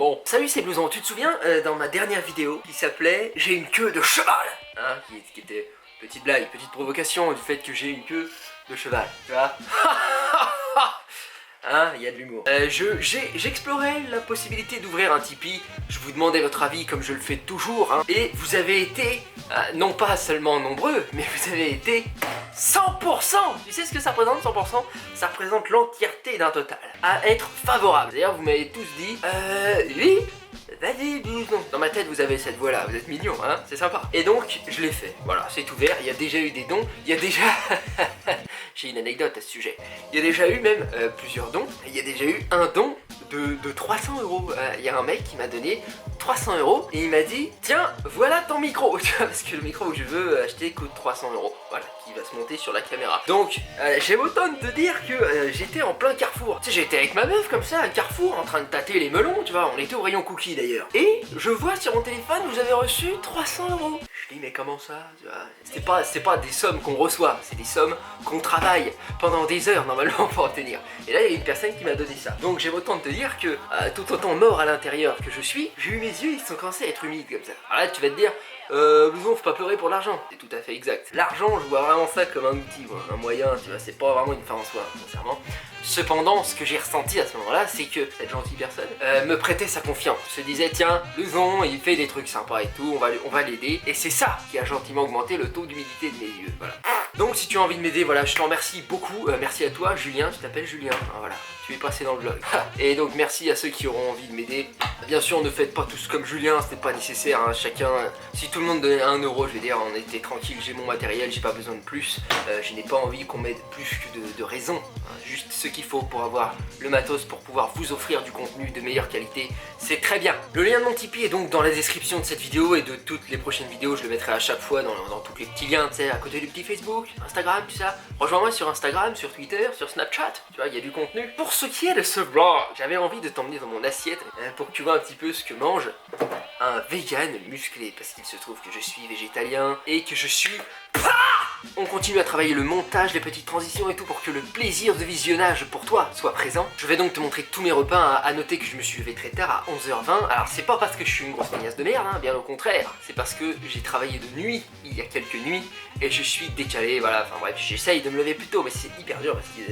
Bon, salut, c'est Blouson. Tu te souviens dans ma dernière vidéo qui s'appelait J'ai une queue de cheval, hein, qui était petite blague, petite provocation du fait que j'ai une queue de cheval, tu vois. Hein, il y a de l'humour. J'explorais la possibilité d'ouvrir un Tipeee. Je vous demandais votre avis comme je le fais toujours, hein, et vous avez été, non pas seulement nombreux, mais vous avez été 100%. Tu sais ce que ça représente 100%? Ça représente l'entièreté d'un total à être favorable. D'ailleurs vous m'avez tous dit, oui, vas-y, Blouson. Dans ma tête vous avez cette voix là, vous êtes mignons, hein, c'est sympa. Et donc je l'ai fait, voilà, c'est ouvert, il y a déjà eu des dons, il y a déjà... J'ai une anecdote à ce sujet. Il y a déjà eu même plusieurs dons. Il y a déjà eu un don de 300 €. Il y a un mec qui m'a donné 300 € et il m'a dit tiens, voilà ton micro. Tu vois, parce que le micro que je veux acheter coûte 300 €. Voilà, qui va se monter sur la caméra. Donc, j'aime autant te dire que j'étais en plein Carrefour. Tu sais, j'étais avec ma meuf comme ça à Carrefour en train de tâter les melons, tu vois. On était au rayon cookies d'ailleurs. Et je vois sur mon téléphone, vous avez reçu 300 €. Je dis mais comment ça, tu vois, c'est pas des sommes qu'on reçoit, c'est des sommes qu'on travaille pendant des heures normalement pour obtenir. Et là il y a une personne qui m'a donné ça. Donc j'aime autant te dire que tout autant mort à l'intérieur que je suis, j'ai eu mes yeux, ils sont commencés à être humides comme ça. Alors là tu vas te dire Blouson, faut pas pleurer pour l'argent. C'est tout à fait exact. L'argent, je vois vraiment ça comme un outil, un moyen, tu vois, c'est pas vraiment une fin en soi, sincèrement. Cependant, ce que j'ai ressenti à ce moment-là, c'est que cette gentille personne me prêtait sa confiance. Se disait, tiens, Blouson, il fait des trucs sympas et tout, on va l'aider. Et c'est ça qui a gentiment augmenté le taux d'humidité de mes yeux, voilà. Donc si tu as envie de m'aider, voilà, je t'en remercie beaucoup. Merci à toi, Julien, tu t'appelles Julien, voilà. Tu es passé dans le vlog. Et donc merci à ceux qui auront envie de m'aider. Bien sûr, ne faites pas tous comme Julien, ce n'est pas nécessaire, hein. Chacun, si tout le monde donnait 1 €, je vais dire, on était tranquille, j'ai mon matériel, j'ai pas besoin de plus. Je n'ai pas envie qu'on m'aide plus que de raison, hein. Juste ce qu'il faut pour avoir le matos pour pouvoir vous offrir du contenu de meilleure qualité, c'est très bien. Le lien de mon Tipeee est donc dans la description de cette vidéo et de toutes les prochaines vidéos, je le mettrai à chaque fois dans tous les petits liens, tu sais, à côté du petit Facebook, Instagram, tout ça. Rejoins-moi sur Instagram, sur Twitter, sur Snapchat, tu vois, il y a du contenu. Pour ce qui est de ce vlog, j'avais envie de t'emmener dans mon assiette pour que tu vois un petit peu ce que mange un vegan musclé, parce qu'il se trouve que je suis végétalien et que je suis... On continue à travailler le montage, les petites transitions et tout pour que le plaisir de visionnage pour toi soit présent. Je vais donc te montrer tous mes repas, à noter que je me suis levé très tard à 11h20. Alors c'est pas parce que je suis une grosse feignasse de merde, hein, bien au contraire. C'est parce que j'ai travaillé de nuit, il y a quelques nuits, et je suis décalé, voilà, enfin bref, j'essaye de me lever plus tôt, mais c'est hyper dur parce que...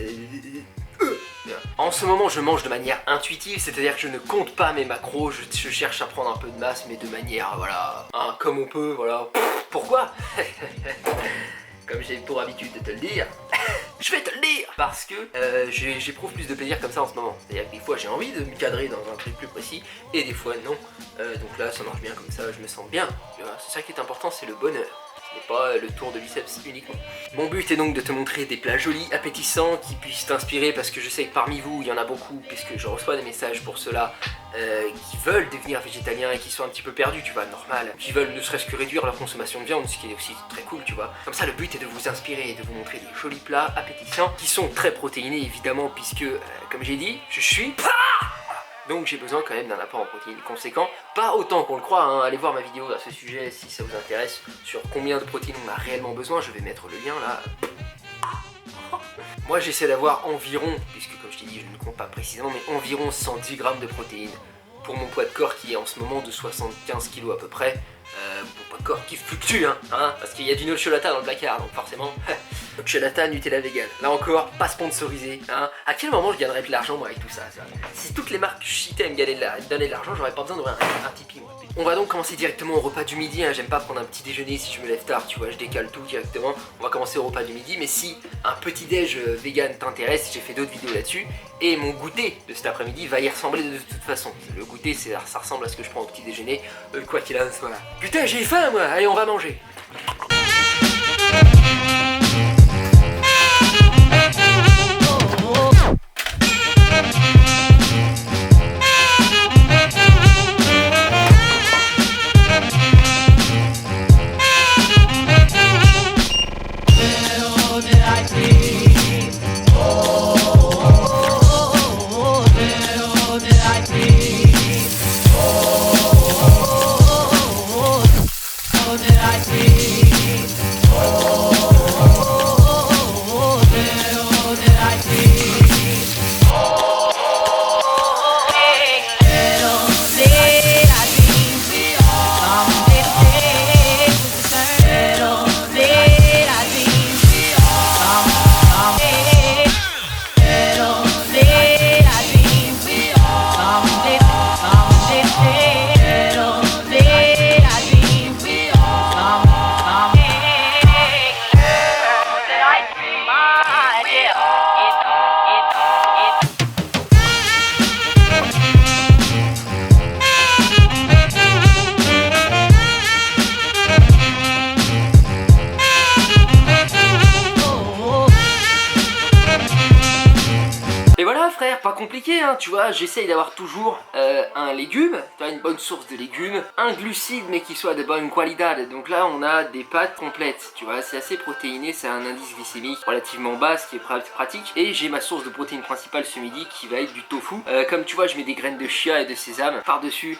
En ce moment je mange de manière intuitive, c'est-à-dire que je ne compte pas mes macros, je cherche à prendre un peu de masse mais de manière, voilà, hein, comme on peut, voilà. Pourquoi? Comme j'ai pour habitude de te le dire, je vais te le dire. Parce que j'éprouve plus de plaisir comme ça en ce moment. C'est-à-dire que des fois j'ai envie de me cadrer dans un truc plus précis et des fois non. Donc là ça marche bien comme ça, je me sens bien. C'est ça qui est important, c'est le bonheur. Et pas le tour de biceps uniquement. Mon but est donc de te montrer des plats jolis, appétissants, qui puissent t'inspirer parce que je sais que parmi vous, il y en a beaucoup, puisque je reçois des messages pour cela, qui veulent devenir végétaliens et qui sont un petit peu perdus, tu vois, normal, qui veulent ne serait-ce que réduire leur consommation de viande, ce qui est aussi très cool, tu vois. Comme ça, le but est de vous inspirer et de vous montrer des jolis plats appétissants, qui sont très protéinés évidemment, puisque, comme j'ai dit, je suis... Donc j'ai besoin quand même d'un apport en protéines conséquent, pas autant qu'on le croit, hein. Allez voir ma vidéo à ce sujet si ça vous intéresse, sur combien de protéines on a réellement besoin, je vais mettre le lien là. Moi j'essaie d'avoir environ, puisque comme je t'ai dit je ne compte pas précisément, mais environ 110 grammes de protéines pour mon poids de corps qui est en ce moment de 75 kg à peu près. Mon poids de corps qui fluctue, hein, parce qu'il y a du nocciolata dans le placard, donc forcément, nocciolata, Nutella vegan. Là encore, pas sponsorisé, hein. À quel moment je gagnerais de l'argent moi avec tout ça, ça? Si toutes les marques que je citais me donnaient de l'argent, j'aurais pas besoin d'ouvrir un Tipeee moi. On va donc commencer directement au repas du midi, hein. J'aime pas prendre un petit déjeuner si je me lève tard, tu vois, je décale tout directement. On va commencer au repas du midi, mais si un petit déj vegan t'intéresse, j'ai fait d'autres vidéos là-dessus. Et mon goûter de cet après-midi va y ressembler de toute façon. Le goûter, ça ressemble à ce que je prends au petit déjeuner, quoi qu'il en soit. Putain, j'ai faim moi, allez on va manger. Did I see? frère, pas compliqué hein, tu vois, j'essaye d'avoir toujours un légume, tu vois, une bonne source de légumes, un glucide mais qui soit de bonne qualité. Donc là on a des pâtes complètes, tu vois, c'est assez protéiné, c'est un indice glycémique relativement bas, ce qui est pratique. Et j'ai ma source de protéines principale ce midi qui va être du tofu. Comme tu vois, je mets des graines de chia et de sésame par-dessus.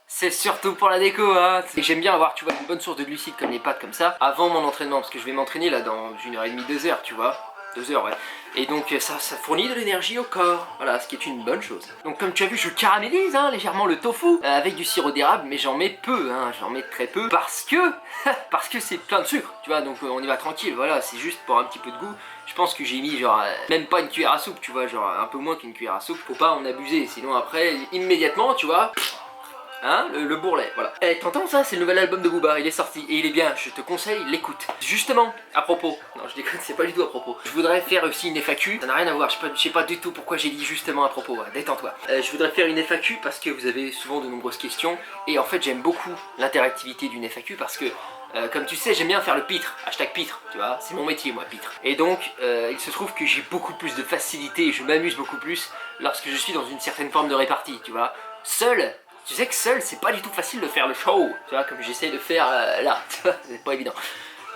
C'est surtout pour la déco hein. Et j'aime bien avoir, tu vois, une bonne source de glucides comme les pâtes comme ça avant mon entraînement, parce que je vais m'entraîner là dans 1h30, 2h, tu vois. 2 heures, ouais. Et donc ça fournit de l'énergie au corps, voilà, ce qui est une bonne chose. Donc comme tu as vu, je caramélise hein, légèrement le tofu avec du sirop d'érable, mais j'en mets peu, hein, j'en mets très peu, parce que c'est plein de sucre, tu vois, donc on y va tranquille, voilà, c'est juste pour un petit peu de goût. Je pense que j'ai mis genre, même pas une cuillère à soupe, tu vois, genre un peu moins qu'une cuillère à soupe, faut pas en abuser, sinon après, immédiatement, tu vois... Hein, le bourrelet, voilà. Eh, t'entends ça? C'est le nouvel album de Booba, il est sorti et il est bien, je te conseille, l'écoute. Justement, à propos, non je déconne, c'est pas du tout à propos. Je voudrais faire aussi une FAQ, ça n'a rien à voir, je sais pas du tout pourquoi j'ai dit justement à propos, hein. Détends-toi. Je voudrais faire une FAQ parce que vous avez souvent de nombreuses questions et en fait j'aime beaucoup l'interactivité d'une FAQ parce que comme tu sais, j'aime bien faire le pitre, hashtag pitre, tu vois, c'est mon métier moi, pitre. Et donc, il se trouve que j'ai beaucoup plus de facilité et je m'amuse beaucoup plus lorsque je suis dans une certaine forme de répartie, tu vois. Seul, tu sais que seul, c'est pas du tout facile de faire le show, tu vois, comme j'essaie de faire là, tu vois, c'est pas évident.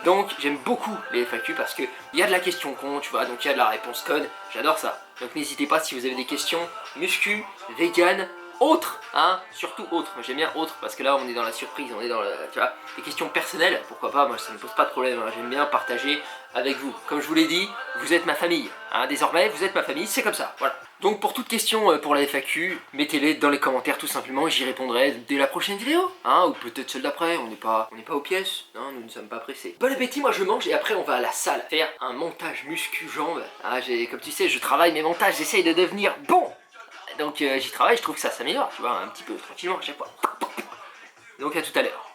Donc, j'aime beaucoup les FAQ parce que il y a de la question con, tu vois, donc il y a de la réponse conne, j'adore ça. Donc n'hésitez pas si vous avez des questions, muscu, vegan, autres, hein, surtout autres, moi j'aime bien autres parce que là on est dans la surprise, on est dans le, tu vois, des questions personnelles, pourquoi pas, moi ça me pose pas de problème, hein. J'aime bien partager avec vous. Comme je vous l'ai dit, vous êtes ma famille, hein, désormais vous êtes ma famille, c'est comme ça, voilà. Donc pour toute question pour la FAQ, mettez-les dans les commentaires tout simplement et j'y répondrai dès la prochaine vidéo, hein, ou peut-être celle d'après, on n'est pas aux pièces, non, nous ne sommes pas pressés. Bon appétit, moi je mange et après on va à la salle faire un montage muscu-jambes, hein, comme tu sais, je travaille mes montages, j'essaye de devenir bon. Donc j'y travaille, je trouve que ça s'améliore, tu vois, un petit peu, tranquillement à chaque fois. Donc à tout à l'heure.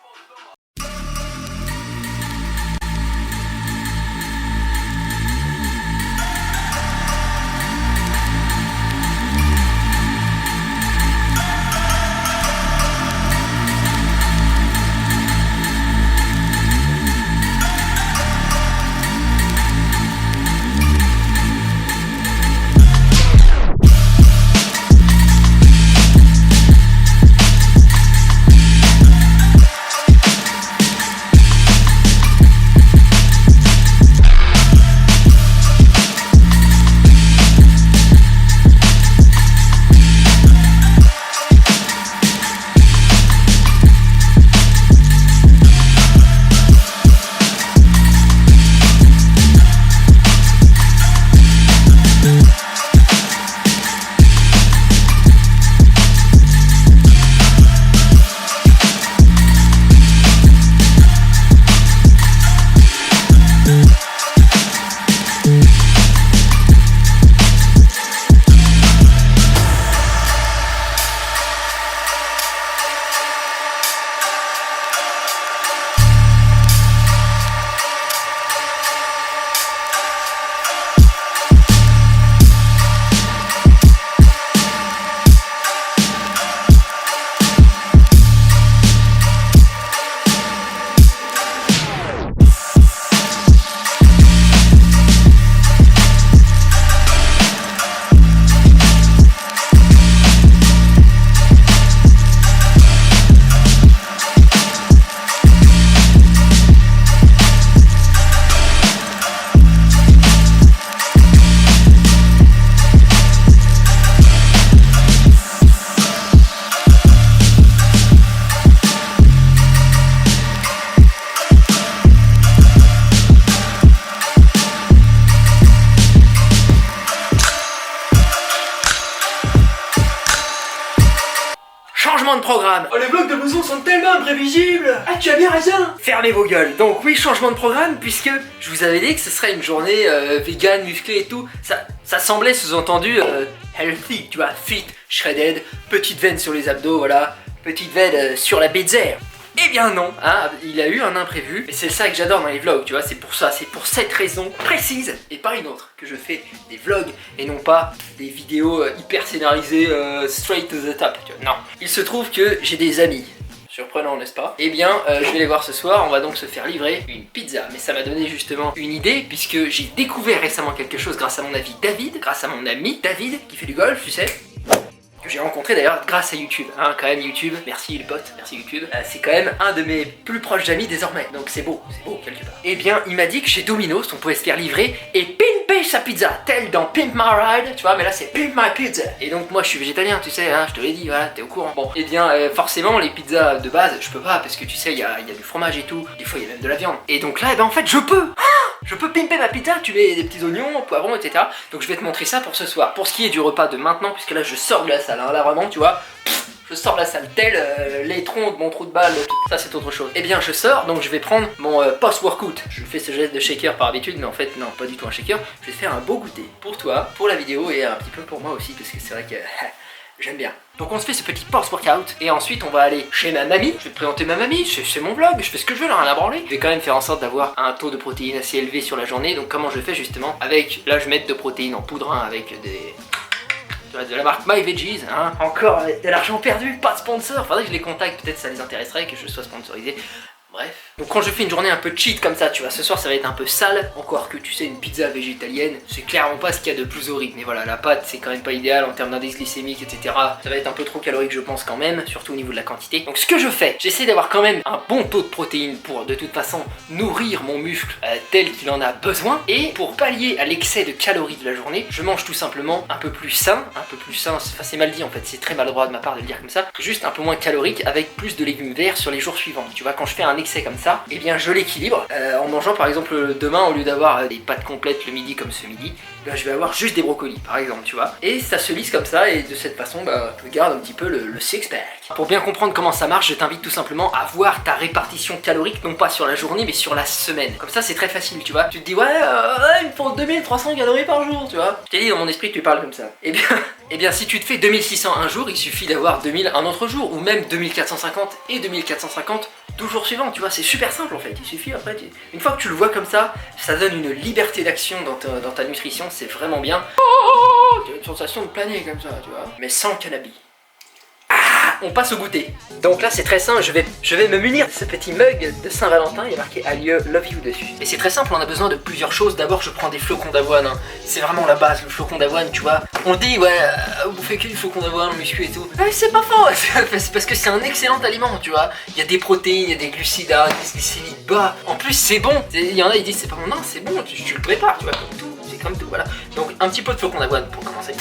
Changement de programme. Oh, les blocs de blouson sont tellement imprévisibles. Ah, tu as bien raison. Fermez vos gueules. Donc oui, changement de programme puisque je vous avais dit que ce serait une journée vegan, musclée et tout. Ça semblait sous-entendu healthy, tu vois, fit, shredded, petite veine sur les abdos, voilà, petite veine sur la betzère. Eh bien non, hein, il a eu un imprévu, et c'est ça que j'adore dans les vlogs, tu vois, c'est pour ça, c'est pour cette raison précise, et pas une autre, que je fais des vlogs, et non pas des vidéos hyper scénarisées, straight to the top, tu vois, non. Il se trouve que j'ai des amis Surprenant, n'est-ce pas? Eh bien, je vais les voir ce soir, on va donc se faire livrer une pizza. Mais ça m'a donné justement une idée, puisque j'ai découvert récemment quelque chose grâce à mon ami David, grâce à mon ami David, qui fait du golf, tu sais. Que j'ai rencontré d'ailleurs grâce à YouTube, hein, quand même YouTube, merci le pote, merci YouTube, c'est quand même un de mes plus proches amis désormais, donc c'est beau quelque part. Eh bien il m'a dit que chez Domino's on pouvait se faire livrer et pimper sa pizza, tel dans Pimp My Ride, tu vois, mais là c'est Pimp My Pizza. Et donc moi je suis végétalien, tu sais, hein, je te l'ai dit, voilà, t'es au courant. Bon, eh bien forcément les pizzas de base je peux pas, parce que tu sais, il y a du fromage et tout, des fois il y a même de la viande. Et donc là, eh ben en fait je peux. Je peux pimper ma pizza, tu mets des petits oignons, poivrons, etc. Donc je vais te montrer ça pour ce soir. Pour ce qui est du repas de maintenant, puisque là je sors de la salle, hein, là vraiment tu vois, je sors de la salle tel l'étron de mon trou de balle, tout ça c'est autre chose. Eh bien je sors, donc je vais prendre mon post-workout. Je fais ce geste de shaker par habitude, mais en fait non, pas du tout un shaker. Je vais te faire un beau goûter pour toi, pour la vidéo et un petit peu pour moi aussi, parce que c'est vrai que j'aime bien. Donc on se fait ce petit post-workout et ensuite on va aller chez ma mamie. Je vais te présenter ma mamie, c'est mon vlog, je fais ce que je veux, là, rien à branler. Je vais quand même faire en sorte d'avoir un taux de protéines assez élevé sur la journée. Donc comment je fais justement avec, là je mets de protéines en poudre, hein, avec de la marque My Veggies, hein. Encore de l'argent perdu, pas de sponsor. Faudrait que je les contacte, peut-être ça les intéresserait que je sois sponsorisé. Bref. Donc quand je fais une journée un peu cheat comme ça, tu vois, ce soir ça va être un peu sale, encore que tu sais, une pizza végétalienne, c'est clairement pas ce qu'il y a de plus horrible. Mais voilà, la pâte c'est quand même pas idéal en termes d'indice glycémique, etc. Ça va être un peu trop calorique je pense quand même, surtout au niveau de la quantité. Donc ce que je fais, j'essaie d'avoir quand même un bon taux de protéines pour de toute façon nourrir mon muscle tel qu'il en a besoin. Et pour pallier à l'excès de calories de la journée, je mange tout simplement un peu plus sain, enfin c'est mal dit en fait, c'est très maladroit de ma part de le dire comme ça, juste un peu moins calorique avec plus de légumes verts sur les jours suivants. Tu vois, quand je fais un excès comme ça, et bien je l'équilibre en mangeant par exemple demain, au lieu d'avoir des pâtes complètes le midi comme ce midi, ben, je vais avoir juste des brocolis par exemple, tu vois, et ça se lisse comme ça, et de cette façon bah, tu gardes un petit peu le six-pack. Pour bien comprendre comment ça marche, je t'invite tout simplement à voir ta répartition calorique, non pas sur la journée mais sur la semaine. Comme ça c'est très facile, tu vois, tu te dis ouais il me faut 2300 calories par jour, tu vois, je t'ai dit dans mon esprit que tu parles comme ça. Et bien si tu te fais 2600 un jour, il suffit d'avoir 2000 un autre jour, ou même 2450 et 2450 2 jours suivants, tu vois, c'est super simple en fait, il suffit après, une fois que tu le vois comme ça, ça donne une liberté d'action dans ta nutrition, c'est vraiment bien. Tu as une sensation de planer comme ça, tu vois, mais sans cannabis. On passe au goûter. Donc là c'est très simple, je vais me munir de ce petit mug de Saint-Valentin, il y a marqué I love you dessus. Et c'est très simple, on a besoin de plusieurs choses. D'abord je prends des flocons d'avoine, hein. C'est vraiment la base, le flocon d'avoine, tu vois. On dit ouais, vous bouffez que du flocon d'avoine, le muscu et tout. Mais c'est pas faux, c'est parce que c'est un excellent aliment, tu vois. Il y a des protéines, il y a des glucides, des glycémiques bas. En plus c'est bon, il y en a ils disent c'est pas bon, non c'est bon, tu le prépares, tu vois, comme tout, c'est comme tout, voilà. Donc un petit peu de flocon d'avoine pour commencer.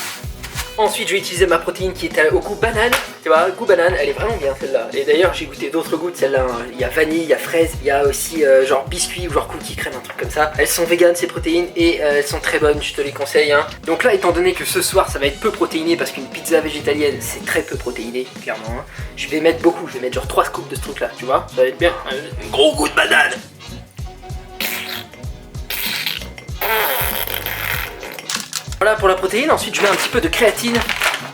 Ensuite je vais utiliser ma protéine qui est au goût banane, tu vois, goût banane, elle est vraiment bien celle-là. Et d'ailleurs j'ai goûté d'autres goûts de celle-là, hein. Il y a vanille, il y a fraise, il y a aussi genre biscuit ou genre cookie crème, un truc comme ça. Elles sont véganes ces protéines et elles sont très bonnes, je te les conseille, hein. Donc là étant donné que ce soir ça va être peu protéiné parce qu'une pizza végétalienne c'est très peu protéiné, clairement, hein. Je vais mettre beaucoup, je vais mettre genre 3 scoops de ce truc là, tu vois, ça va être bien, un gros goût de banane. Voilà pour la protéine, ensuite je mets un petit peu de créatine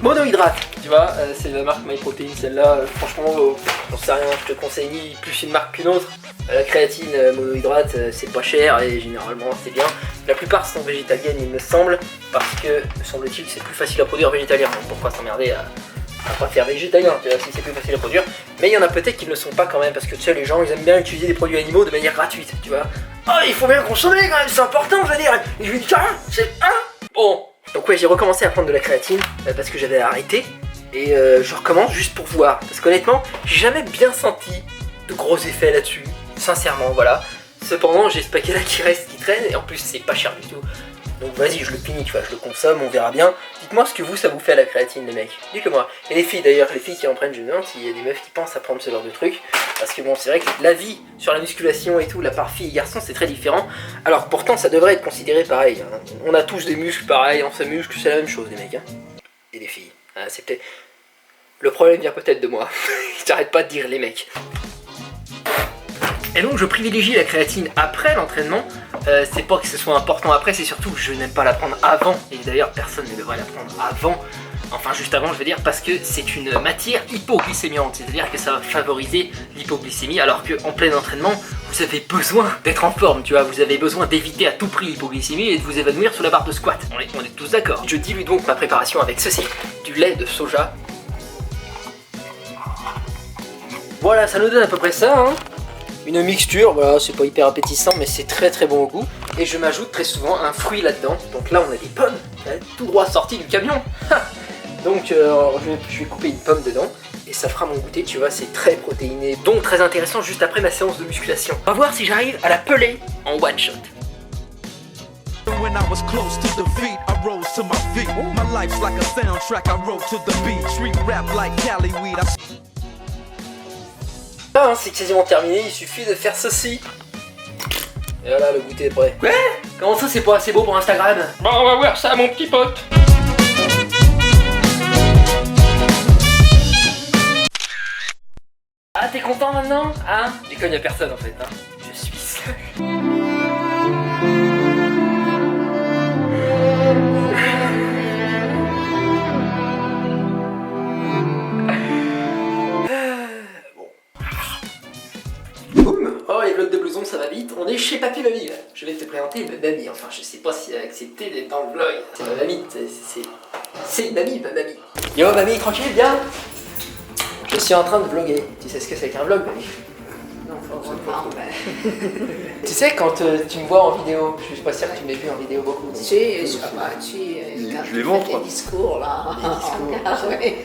monohydrate, tu vois, c'est la marque MyProtein celle-là, franchement j'en sais rien, je te conseille ni plus une marque qu'une autre. La créatine monohydrate c'est pas cher et généralement c'est bien. La plupart sont végétaliennes il me semble, parce que me semble-t-il c'est plus facile à produire végétalien, donc pourquoi s'emmerder à pas faire végétalien, tu vois, si c'est plus facile à produire. Mais il y en a peut-être qui ne le sont pas quand même, parce que tu sais les gens ils aiment bien utiliser des produits animaux de manière gratuite, tu vois. Oh il faut bien consommer quand même, c'est important je veux dire, et je lui dis c'est bon. Donc ouais j'ai recommencé à prendre de la créatine parce que j'avais arrêté. Et je recommence juste pour voir. Parce qu'honnêtement j'ai jamais bien senti de gros effets là-dessus. Sincèrement voilà. Cependant j'ai ce paquet là qui reste, qui traîne. Et en plus c'est pas cher du tout. Donc vas-y je le finis, tu vois, je le consomme, on verra bien. Dites-moi ce que vous ça vous fait à la créatine les mecs. Dites-le moi. Et les filles d'ailleurs, les filles qui en prennent, je me demande s'il y a des meufs qui pensent à prendre ce genre de truc. Parce que bon c'est vrai que la vie sur la musculation et tout, la part fille et garçon c'est très différent. Alors pourtant ça devrait être considéré pareil, hein. On a tous des muscles pareils, on se muscle, c'est la même chose les mecs, hein. Et les filles, hein, c'est peut-être... Le problème vient peut-être de moi. J'arrête pas de dire les mecs. Et donc je privilégie la créatine après l'entraînement. C'est pas que ce soit important après, c'est surtout que je n'aime pas la prendre avant. Et d'ailleurs personne ne devrait la prendre avant. Enfin juste avant je veux dire, parce que c'est une matière hypoglycémiante. C'est-à-dire que ça va favoriser l'hypoglycémie. Alors qu'en plein entraînement, vous avez besoin d'être en forme, tu vois. Vous avez besoin d'éviter à tout prix l'hypoglycémie et de vous évanouir sous la barre de squat. On est tous d'accord. Je dilue donc ma préparation avec ceci. Du lait de soja. Voilà, ça nous donne à peu près ça, hein. Une mixture, voilà, c'est pas hyper appétissant, mais c'est très très bon au goût. Et je m'ajoute très souvent un fruit là-dedans. Donc là, on a des pommes, tout droit sorties du camion. Donc je vais couper une pomme dedans. Et ça fera mon goûter, tu vois, c'est très protéiné. Donc très intéressant juste après ma séance de musculation. On va voir si j'arrive à la peler en one shot. When I was close to defeat, I rose to my feet. My life's like a soundtrack, I wrote to the beat. Street rap like Cali weed. Ah, c'est quasiment terminé, il suffit de faire ceci. Et voilà, le goûter est prêt. Ouais. Comment ça, c'est pas assez beau pour Instagram? Bon, on va voir ça, mon petit pote. Ah, t'es content maintenant? Hein? Et comme y'a personne en fait, hein. Je suis seul. Oh, les vlogs de blouson, ça va vite. On est chez Papy Mamie là. Je vais te présenter ma mamie. Enfin, je sais pas si elle a accepté d'être dans le vlog. C'est ma mamie. C'est une mamie, ma mamie. Yo, mamie, tranquille, bien. Je suis en train de vlogger. Tu sais ce que c'est qu'un vlog, mamie? Non, faut voir. Tu sais, quand tu me vois en vidéo, je suis pas sûr que tu m'aies vu en vidéo beaucoup. Quand tu fais des discours là. Ouais.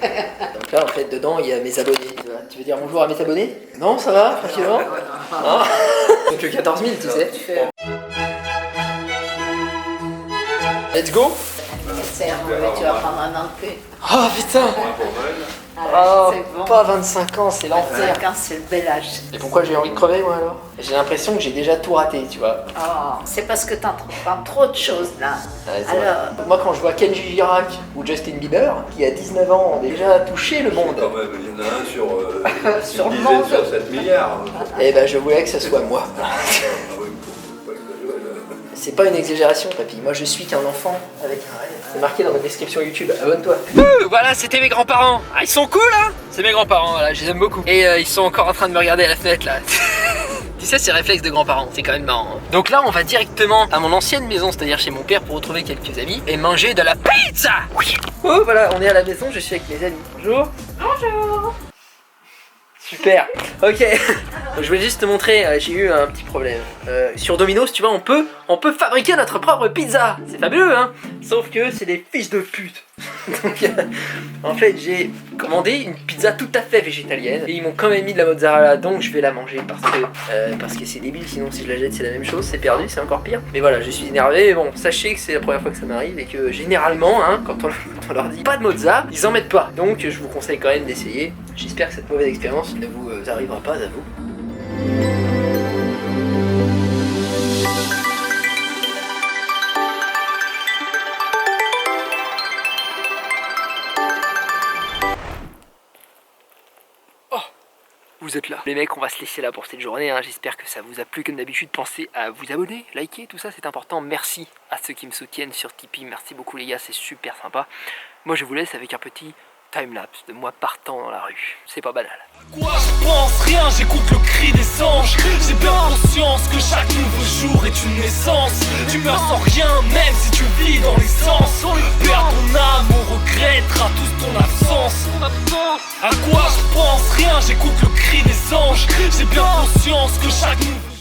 Donc là, en fait, dedans, il y a mes abonnés. Tu veux dire bonjour à mes abonnés? Non, ça va, tranquillement? Non. Donc 14 000, tu sais. Let's go. Tu vas prendre un an de plus. Oh putain. Oh, c'est bon. pas 25 ans, c'est l'enfer. 25 ans, c'est le bel âge. Et pourquoi j'ai envie de crever, moi, alors? J'ai l'impression que j'ai déjà tout raté, tu vois. Oh, c'est parce que t'entends trop de choses là. Ouais, alors, moi, quand je vois Kenji Girac ou Justin Bieber, qui à 19 ans ont déjà touché le monde, Quand même, il y en a un sur, Sur le une monde. dizaine sur 7 milliards. eh ben je voulais que ce soit moi. Ah oui, faut pas exagérer, là. C'est pas une exagération, papy. Moi, je suis qu'un enfant avec un rêve. C'est marqué dans ma description YouTube. Abonne-toi. Voilà, c'était mes grands-parents. Ah, ils sont cool, hein? C'est mes grands-parents, voilà, je les aime beaucoup. Et ils sont encore en train de me regarder à la fenêtre, là. Tu sais, c'est réflexe de grands-parents, c'est quand même marrant. Hein. Donc là, on va directement à mon ancienne maison, c'est-à-dire chez mon père, pour retrouver quelques amis et manger de la pizza. Oui. Oh, voilà, on est à la maison, je suis avec mes amis. Bonjour. Bonjour. Super. Ok. Je voulais juste te montrer, j'ai eu un petit problème. Sur Domino's, tu vois, on peut fabriquer notre propre pizza. C'est fabuleux, hein. Sauf que c'est des fils de pute. Donc, en fait, j'ai commandé une pizza tout à fait végétalienne et ils m'ont quand même mis de la mozzarella, donc je vais la manger parce que c'est débile. Sinon, si je la jette, c'est la même chose, c'est perdu, c'est encore pire. Mais voilà, je suis énervé. Bon, sachez que c'est la première fois que ça m'arrive et que généralement, hein, quand on leur dit pas de mozza, ils en mettent pas. Donc, je vous conseille quand même d'essayer. J'espère que cette mauvaise expérience ne vous arrivera pas à vous. Vous êtes là. Les mecs, on va se laisser là pour cette journée, hein. J'espère que ça vous a plu. Comme d'habitude, pensez à vous abonner, liker, tout ça c'est important. Merci à ceux qui me soutiennent sur Tipeee. Merci beaucoup les gars, c'est super sympa. Moi je vous laisse avec un petit timelapse de moi partant dans la rue. C'est pas banal. Quoi je pense rien, j'écoute le cri des anges. J'ai bien conscience que chaque nouveau jour est une naissance. Tu meurs sans rien, même si tu vis dans l'essence. Perds ton âme, on regrettera tous ton absence. À quoi je pense rien, j'écoute le cri des anges. J'ai bien conscience que chaque nouveau